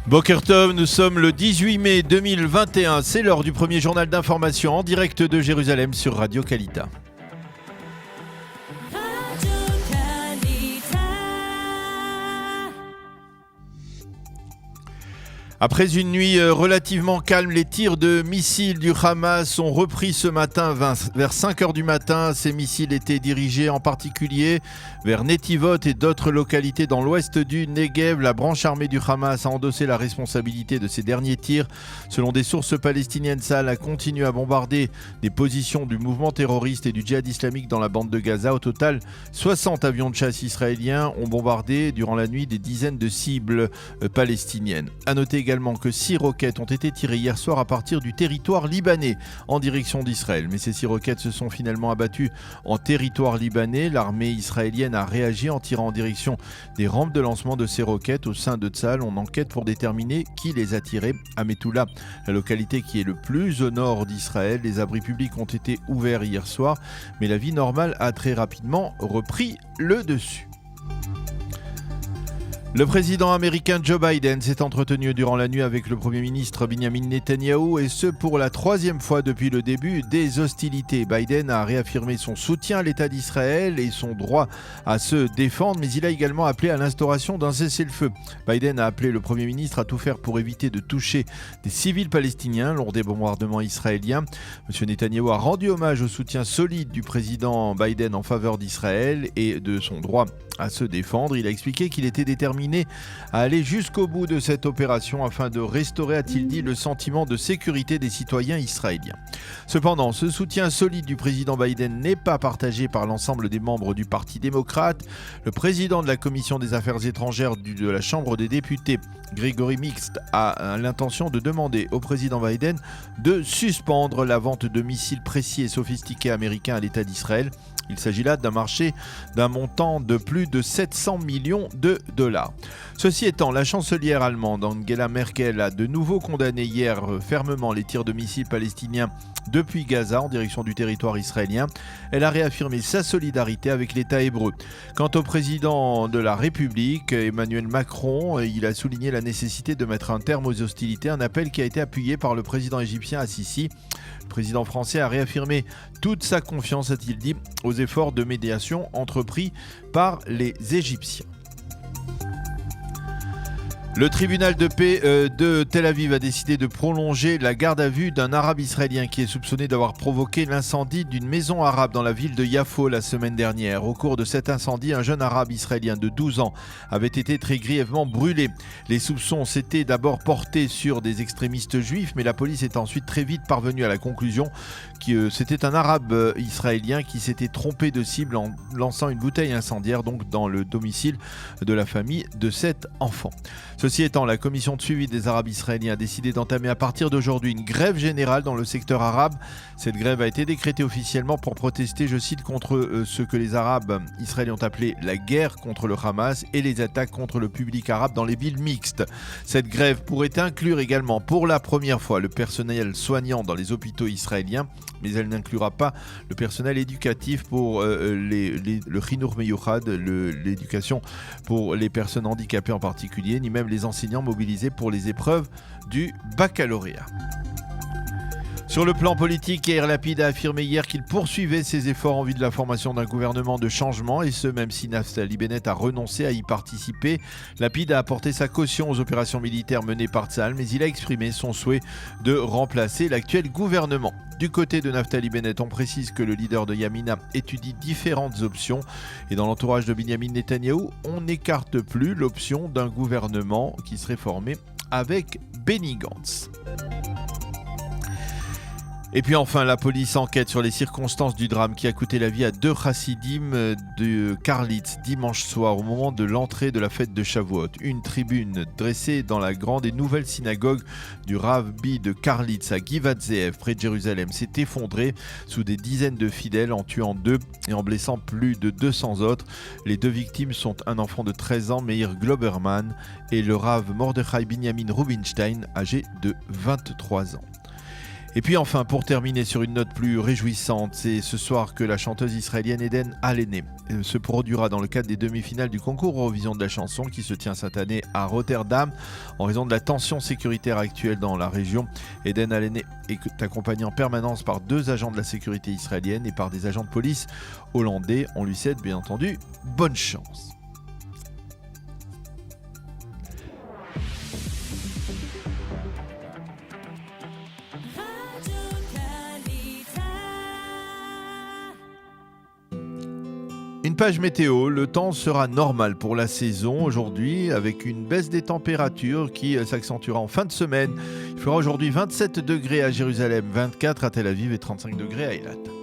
Boker Tov, nous sommes le 18 mai 2021, c'est l'heure du premier journal d'information en direct de Jérusalem sur Radio Kalita. Après une nuit relativement calme, les tirs de missiles du Hamas ont repris ce matin vers 5h du matin. Ces missiles étaient dirigés en particulier vers Netivot et d'autres localités dans l'ouest du Negev. La branche armée du Hamas a endossé la responsabilité de ces derniers tirs. Selon des sources palestiniennes, Tsahal a continué à bombarder des positions du mouvement terroriste et du djihad islamique dans la bande de Gaza. Au total, 60 avions de chasse israéliens ont bombardé durant la nuit des dizaines de cibles palestiniennes. À noter également que 6 roquettes ont été tirées hier soir à partir du territoire libanais en direction d'Israël. Mais ces 6 roquettes se sont finalement abattues en territoire libanais. L'armée israélienne a réagi en tirant en direction des rampes de lancement de ces roquettes. Au sein de Tsahal, on enquête pour déterminer qui les a tirées. À Metula, la localité qui est le plus au nord d'Israël, les abris publics ont été ouverts hier soir, mais la vie normale a très rapidement repris le dessus. Le président américain Joe Biden s'est entretenu durant la nuit avec le Premier ministre Benjamin Netanyahou et ce pour la 3e fois depuis le début des hostilités. Biden a réaffirmé son soutien à l'État d'Israël et son droit à se défendre, mais il a également appelé à l'instauration d'un cessez-le-feu. Biden a appelé le Premier ministre à tout faire pour éviter de toucher des civils palestiniens lors des bombardements israéliens. M. Netanyahou a rendu hommage au soutien solide du président Biden en faveur d'Israël et de son droit à se défendre. Il a expliqué qu'il était déterminé à aller jusqu'au bout de cette opération afin de restaurer, a-t-il dit, le sentiment de sécurité des citoyens israéliens. Cependant, ce soutien solide du président Biden n'est pas partagé par l'ensemble des membres du Parti démocrate. Le président de la Commission des affaires étrangères de la Chambre des députés, Grégory Mixt, a l'intention de demander au président Biden de suspendre la vente de missiles précis et sophistiqués américains à l'État d'Israël. Il s'agit là d'un marché d'un montant de plus de 700 millions de dollars. Ceci étant, la chancelière allemande Angela Merkel a de nouveau condamné hier fermement les tirs de missiles palestiniens depuis Gaza en direction du territoire israélien. Elle a réaffirmé sa solidarité avec l'État hébreu. Quant au président de la République, Emmanuel Macron, il a souligné la nécessité de mettre un terme aux hostilités, un appel qui a été appuyé par le président égyptien Al-Sisi. Le président français a réaffirmé toute sa confiance, a-t-il dit, aux efforts de médiation entrepris par les Égyptiens. Le tribunal de paix de Tel Aviv a décidé de prolonger la garde à vue d'un arabe israélien qui est soupçonné d'avoir provoqué l'incendie d'une maison arabe dans la ville de Yafo la semaine dernière. Au cours de cet incendie, un jeune arabe israélien de 12 ans avait été très grièvement brûlé. Les soupçons s'étaient d'abord portés sur des extrémistes juifs, mais la police est ensuite très vite parvenue à la conclusion que c'était un arabe israélien qui s'était trompé de cible en lançant une bouteille incendiaire donc dans le domicile de la famille de cet enfant. Ceci étant, la commission de suivi des Arabes israéliens a décidé d'entamer à partir d'aujourd'hui une grève générale dans le secteur arabe. Cette grève a été décrétée officiellement pour protester, je cite, contre ce que les Arabes israéliens ont appelé la guerre contre le Hamas et les attaques contre le public arabe dans les villes mixtes. Cette grève pourrait inclure également pour la première fois le personnel soignant dans les hôpitaux israéliens, mais elle n'inclura pas le personnel éducatif pour le Chinour Meyouchad, l'éducation pour les personnes handicapées en particulier, ni même les enseignants mobilisés pour les épreuves du baccalauréat. Sur le plan politique, Yair Lapid a affirmé hier qu'il poursuivait ses efforts en vue de la formation d'un gouvernement de changement, et ce même si Naftali Bennett a renoncé à y participer. Lapid a apporté sa caution aux opérations militaires menées par Tsahal, mais il a exprimé son souhait de remplacer l'actuel gouvernement. Du côté de Naftali Bennett, on précise que le leader de Yamina étudie différentes options, et dans l'entourage de Benjamin Netanyahou, on n'écarte plus l'option d'un gouvernement qui serait formé avec Benny Gantz. Et puis enfin, la police enquête sur les circonstances du drame qui a coûté la vie à 2 chassidim de Karlitz dimanche soir au moment de l'entrée de la fête de Shavuot. Une tribune dressée dans la grande et nouvelle synagogue du Rabbi de Karlitz à Givat Zeev près de Jérusalem s'est effondrée sous des dizaines de fidèles en tuant 2 et en blessant plus de 200 autres. Les 2 victimes sont un enfant de 13 ans, Meir Globerman, et le Rav Mordechai Binyamin Rubinstein, âgé de 23 ans. Et puis enfin, pour terminer sur une note plus réjouissante, c'est ce soir que la chanteuse israélienne Eden Alene se produira dans le cadre des demi-finales du concours Eurovision de la chanson qui se tient cette année à Rotterdam. En raison de la tension sécuritaire actuelle dans la région, Eden Alene est accompagnée en permanence par 2 agents de la sécurité israélienne et par des agents de police hollandais. On lui souhaite bien entendu bonne chance. Une page météo, le temps sera normal pour la saison aujourd'hui avec une baisse des températures qui s'accentuera en fin de semaine. Il fera aujourd'hui 27 degrés à Jérusalem, 24 à Tel Aviv et 35 degrés à Eilat.